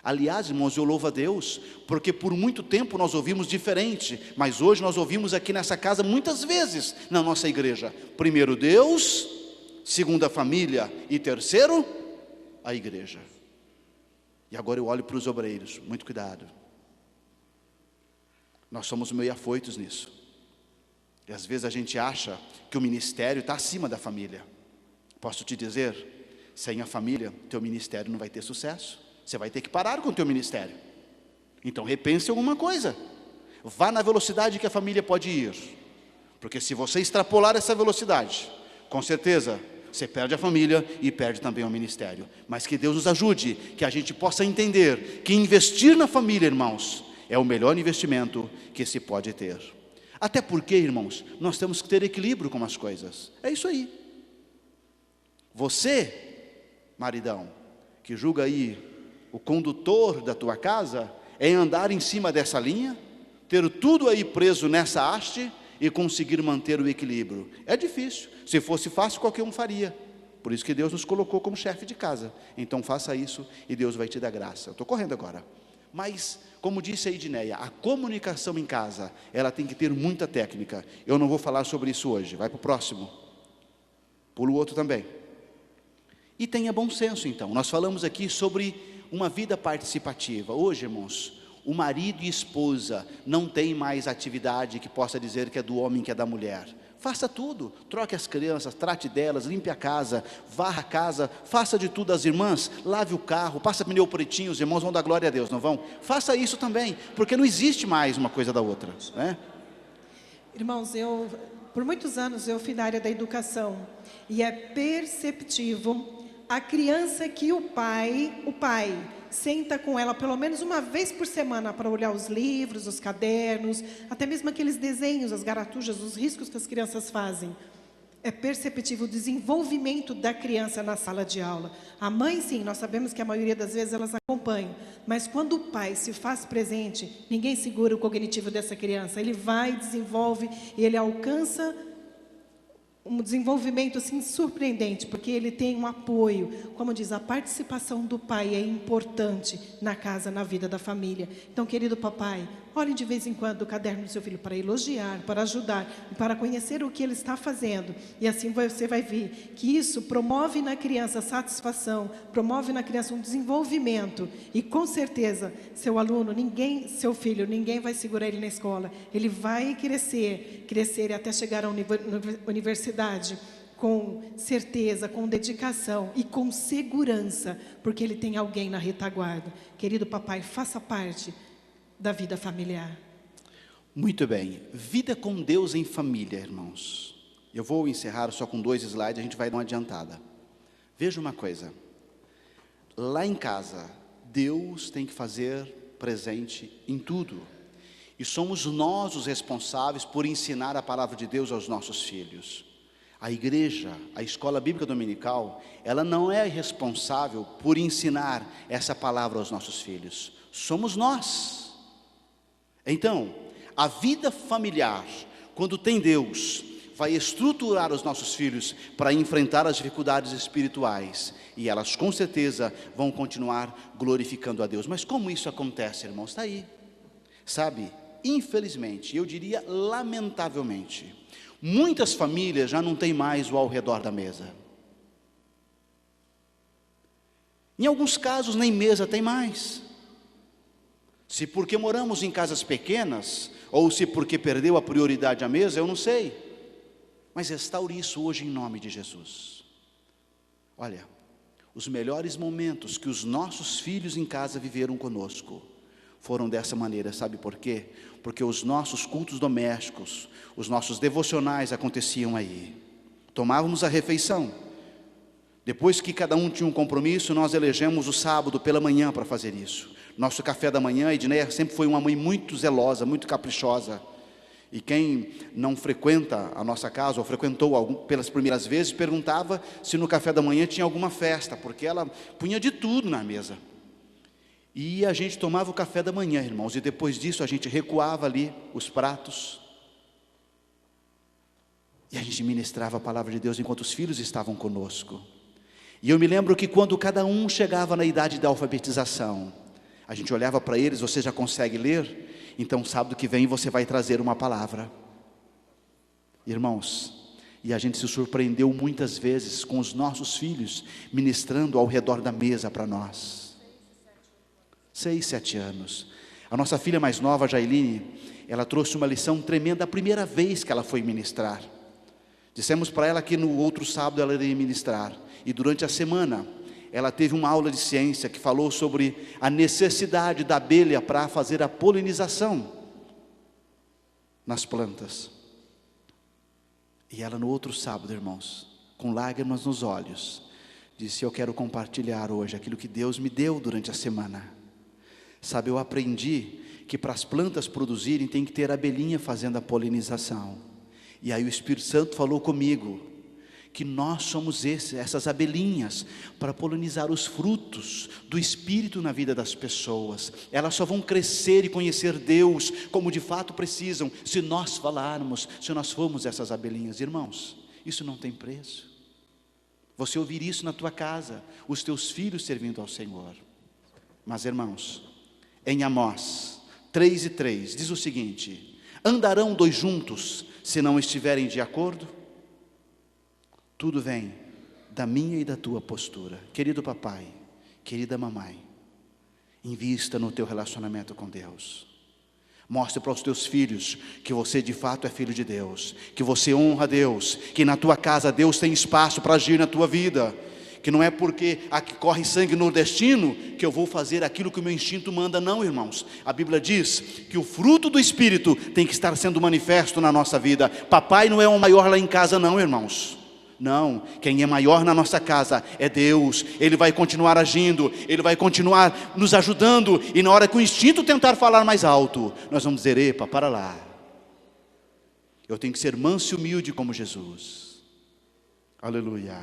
Aliás, irmãos, eu louvo a Deus, porque por muito tempo nós ouvimos diferente, mas hoje nós ouvimos aqui nessa casa muitas vezes, na nossa igreja: primeiro Deus, segundo a família e terceiro, a igreja. E agora eu olho para os obreiros, muito cuidado. Nós somos meio afoitos nisso. E às vezes a gente acha que o ministério está acima da família. Posso te dizer, sem a família, teu ministério não vai ter sucesso. Você vai ter que parar com o teu ministério. Então repense alguma coisa. Vá na velocidade que a família pode ir. Porque se você extrapolar essa velocidade, com certeza você perde a família e perde também o ministério. Mas que Deus nos ajude, que a gente possa entender que investir na família, irmãos, é o melhor investimento que se pode ter. Até porque, irmãos, nós temos que ter equilíbrio com as coisas. É isso aí. Você, maridão, que julga aí o condutor da tua casa, é andar em cima dessa linha, ter tudo aí preso nessa haste e conseguir manter o equilíbrio. É difícil. Se fosse fácil, qualquer um faria. Por isso que Deus nos colocou como chefe de casa. Então faça isso e Deus vai te dar graça. Eu estou correndo agora. Mas, como disse a Edneia, a comunicação em casa, ela tem que ter muita técnica. Eu não vou falar sobre isso hoje. Vai para o próximo. Pula o outro também. E tenha bom senso, então. Nós falamos aqui sobre uma vida participativa. Hoje, irmãos, o marido e esposa não tem mais atividade que possa dizer que é do homem, que é da mulher. Faça tudo, troque as crianças, trate delas, limpe a casa, varra a casa, faça de tudo. As irmãs, lave o carro, passa pneu pretinho, os irmãos vão dar glória a Deus, não vão? Faça isso também, porque não existe mais uma coisa da outra, né? Irmãos, por muitos anos eu fui na área da educação, e é perceptível a criança que o pai senta com ela pelo menos uma vez por semana para olhar os livros, os cadernos, até mesmo aqueles desenhos, as garatujas, os riscos que as crianças fazem. É perceptível o desenvolvimento da criança na sala de aula. A mãe, sim, nós sabemos que a maioria das vezes elas acompanham, mas quando o pai se faz presente, ninguém segura o cognitivo dessa criança. Ele vai, desenvolve e ele alcança um desenvolvimento assim surpreendente, porque ele tem um apoio. Como diz, a participação do pai é importante na casa, na vida da família. Então, querido papai, olhe de vez em quando o caderno do seu filho para elogiar, para ajudar, para conhecer o que ele está fazendo. E assim você vai ver que isso promove na criança satisfação, promove na criança um desenvolvimento. E com certeza, seu aluno, seu filho, ninguém vai segurar ele na escola. Ele vai crescer até chegar à universidade com certeza, com dedicação e com segurança, porque ele tem alguém na retaguarda. Querido papai, faça parte da vida familiar. Muito bem, vida com Deus em família, irmãos. Eu vou encerrar só com 2 slides, a gente vai dar uma adiantada. Veja uma coisa, lá em casa, Deus tem que fazer presente em tudo. E somos nós os responsáveis por ensinar a palavra de Deus aos nossos filhos. A igreja, a escola bíblica dominical, ela não é responsável por ensinar essa palavra aos nossos filhos. Somos nós. Então, a vida familiar, quando tem Deus, vai estruturar os nossos filhos para enfrentar as dificuldades espirituais. E elas com certeza vão continuar glorificando a Deus. Mas como isso acontece, irmãos? Está aí. Sabe, infelizmente, eu diria lamentavelmente, muitas famílias já não têm mais o ao redor da mesa. Em alguns casos nem mesa tem mais. Se porque moramos em casas pequenas, ou se porque perdeu a prioridade à mesa, eu não sei. Mas restaure isso hoje em nome de Jesus. Olha, os melhores momentos que os nossos filhos em casa viveram conosco foram dessa maneira, sabe por quê? Porque os nossos cultos domésticos, os nossos devocionais aconteciam aí. Tomávamos a refeição. Depois que cada um tinha um compromisso, nós elegemos o sábado pela manhã para fazer isso. Nosso café da manhã, Edneia sempre foi uma mãe muito zelosa, muito caprichosa. E quem não frequenta a nossa casa, ou frequentou pelas primeiras vezes, perguntava se no café da manhã tinha alguma festa, porque ela punha de tudo na mesa. E a gente tomava o café da manhã, irmãos, e depois disso a gente recuava ali os pratos. E a gente ministrava a palavra de Deus enquanto os filhos estavam conosco. E eu me lembro que quando cada um chegava na idade da alfabetização, a gente olhava para eles, você já consegue ler? Então sábado que vem você vai trazer uma palavra. Irmãos, e a gente se surpreendeu muitas vezes com os nossos filhos ministrando ao redor da mesa para nós. 6, 7 anos. A nossa filha mais nova, Jailine, ela trouxe uma lição tremenda a primeira vez que ela foi ministrar. Dissemos para ela que no outro sábado ela iria ministrar. E durante a semana, ela teve uma aula de ciência que falou sobre a necessidade da abelha para fazer a polinização nas plantas. E ela no outro sábado, irmãos, com lágrimas nos olhos, disse: eu quero compartilhar hoje aquilo que Deus me deu durante a semana. Sabe, eu aprendi que para as plantas produzirem tem que ter abelhinha fazendo a polinização. E aí o Espírito Santo falou comigo que nós somos essas abelhinhas para polinizar os frutos do Espírito na vida das pessoas. Elas só vão crescer e conhecer Deus como de fato precisam, se nós falarmos, se nós formos essas abelhinhas. Irmãos, isso não tem preço. Você ouvir isso na tua casa, os teus filhos servindo ao Senhor. Mas irmãos, em Amós 3:3 diz o seguinte: andarão 2 juntos se não estiverem de acordo? Tudo vem da minha e da tua postura. Querido papai, querida mamãe, invista no teu relacionamento com Deus. Mostre para os teus filhos que você de fato é filho de Deus, que você honra a Deus, que na tua casa Deus tem espaço para agir na tua vida, que não é porque aqui corre sangue nordestino que eu vou fazer aquilo que o meu instinto manda. Não, irmãos, a Bíblia diz que o fruto do Espírito tem que estar sendo manifesto na nossa vida. Papai não é o maior lá em casa não, irmãos. Não, quem é maior na nossa casa é Deus. Ele vai continuar agindo, Ele vai continuar nos ajudando. E na hora que o instinto tentar falar mais alto, nós vamos dizer: epa, para lá. Eu tenho que ser manso e humilde como Jesus. Aleluia.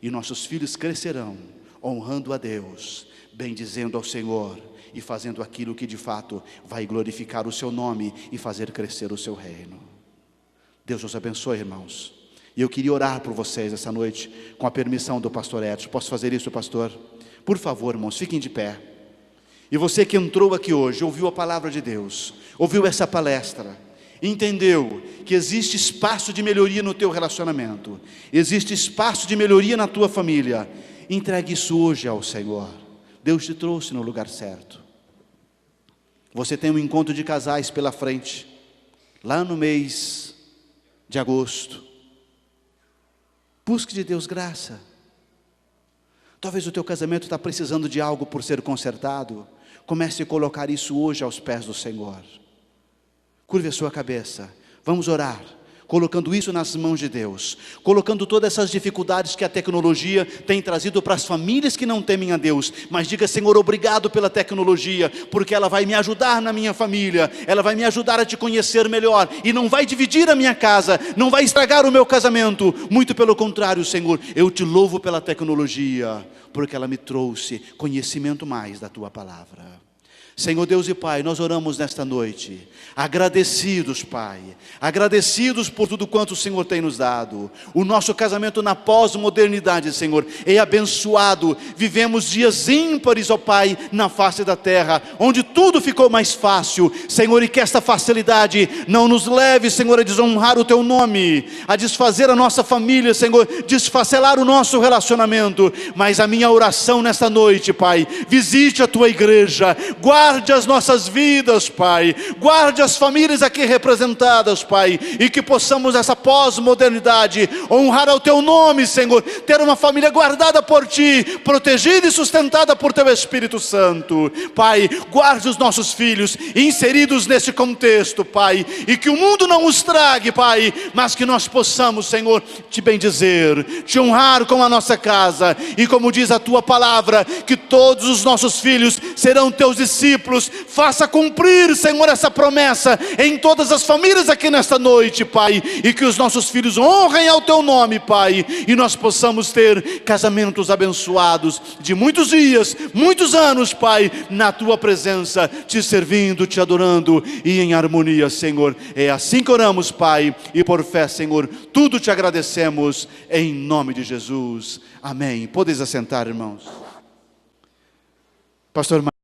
E nossos filhos crescerão honrando a Deus, bendizendo ao Senhor e fazendo aquilo que de fato vai glorificar o seu nome e fazer crescer o seu reino. Deus os abençoe, irmãos. E eu queria orar por vocês essa noite, com a permissão do pastor Edson. Posso fazer isso, pastor? Por favor, irmãos, fiquem de pé. E você que entrou aqui hoje, ouviu a palavra de Deus, ouviu essa palestra, entendeu que existe espaço de melhoria no teu relacionamento, existe espaço de melhoria na tua família, entregue isso hoje ao Senhor. Deus te trouxe no lugar certo. Você tem um encontro de casais pela frente, lá no mês de agosto. Busque de Deus graça. Talvez o teu casamento está precisando de algo por ser consertado. Comece a colocar isso hoje aos pés do Senhor. Curve a sua cabeça. Vamos orar, colocando isso nas mãos de Deus, colocando todas essas dificuldades que a tecnologia tem trazido para as famílias que não temem a Deus. Mas diga: Senhor, obrigado pela tecnologia, porque ela vai me ajudar na minha família, ela vai me ajudar a te conhecer melhor, e não vai dividir a minha casa, não vai estragar o meu casamento. Muito pelo contrário, Senhor, eu te louvo pela tecnologia, porque ela me trouxe conhecimento mais da tua palavra. Senhor Deus e Pai, nós oramos nesta noite, agradecidos, Pai, agradecidos por tudo quanto o Senhor tem nos dado. O nosso casamento na pós-modernidade, Senhor, é abençoado. Vivemos dias ímpares, ó Pai, na face da terra, onde tudo ficou mais fácil, Senhor, e que esta facilidade não nos leve, Senhor, a desonrar o Teu nome, a desfazer a nossa família, Senhor, desfacelar o nosso relacionamento. Mas a minha oração nesta noite, Pai, visite a Tua igreja, guarde as nossas vidas, Pai, guarde as famílias aqui representadas, Pai, e que possamos nessa pós-modernidade honrar ao Teu nome, Senhor, ter uma família guardada por Ti, protegida e sustentada por Teu Espírito Santo. Pai, guarde os nossos filhos inseridos nesse contexto, Pai, e que o mundo não os trague, Pai, mas que nós possamos, Senhor, Te bendizer, Te honrar com a nossa casa, e como diz a Tua palavra, que todos os nossos filhos serão Teus discípulos. Faça cumprir, Senhor, essa promessa em todas as famílias aqui nesta noite, Pai, e que os nossos filhos honrem ao Teu nome, Pai, e nós possamos ter casamentos abençoados de muitos dias, muitos anos, Pai, na Tua presença, Te servindo, Te adorando e em harmonia, Senhor. É assim que oramos, Pai, e por fé, Senhor, tudo Te agradecemos em nome de Jesus. Amém. Podeis assentar, irmãos. Pastor